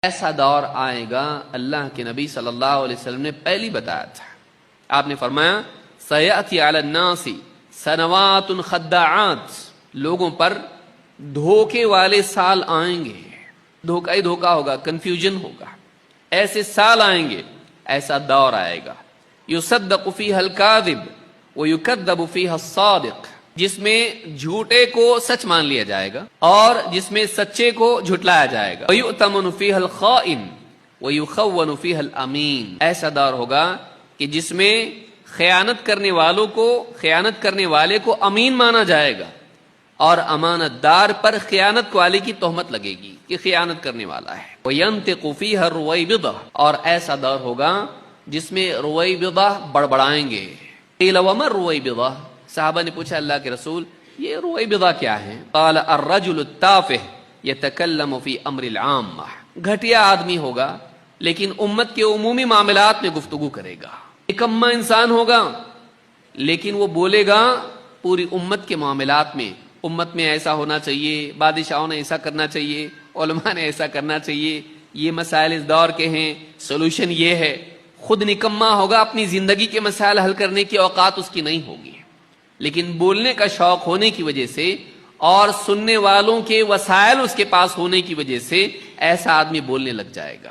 ایسا دور آئے گا اللہ کے نبی صلی اللہ علیہ وسلم نے پہلی بتایا تھا. آپ نے فرمایا سیأتی علی الناس سنوات خداعات، لوگوں پر دھوکے والے سال آئیں گے، دھوکہ ہی دھوکہ ہوگا، کنفیوژن ہوگا، ایسے سال آئیں گے، ایسا دور آئے گا یصدق فیہا الکاذب ویکذب فیہا الصادق، جس میں جھوٹے کو سچ مان لیا جائے گا اور جس میں سچے کو جھٹلایا جائے گا. وَيُؤْتَمَنُ فِيهَا الْخَائِنُ وَيُخَوَّنُ فِيهَا الْأَمِينُ، ایسا دور ہوگا کہ جس میں خیانت کرنے والوں کو، خیانت کرنے والے کو امین مانا جائے گا اور امانت دار پر خیانت والے کی تہمت لگے گی کہ خیانت کرنے والا ہے. وَيَنْتِقُ فِيهَا الرُّوَيْبِضَةُ، اور ایسا دور ہوگا جس میں رویبضہ بڑبڑائیں گے. قِيلَ وَمَا الرُّوَيْبِضَةُ، صحابہ نے پوچھا اللہ کے رسول یہ رویبضہ کیا ہے؟ قال الرجل التافہ یتکلم فی امر العامہ، گھٹیا آدمی ہوگا لیکن امت کے عمومی معاملات میں گفتگو کرے گا. نکما انسان ہوگا لیکن وہ بولے گا پوری امت کے معاملات میں، امت میں ایسا ہونا چاہیے، بادشاہوں نے ایسا کرنا چاہیے، علماء نے ایسا کرنا چاہیے، یہ مسائل اس دور کے ہیں، سولوشن یہ ہے. خود نکما ہوگا، اپنی زندگی کے مسائل حل کرنے کی اوقات اس کی نہیں ہوگی، لیکن بولنے کا شوق ہونے کی وجہ سے اور سننے والوں کے وسائل اس کے پاس ہونے کی وجہ سے ایسا آدمی بولنے لگ جائے گا.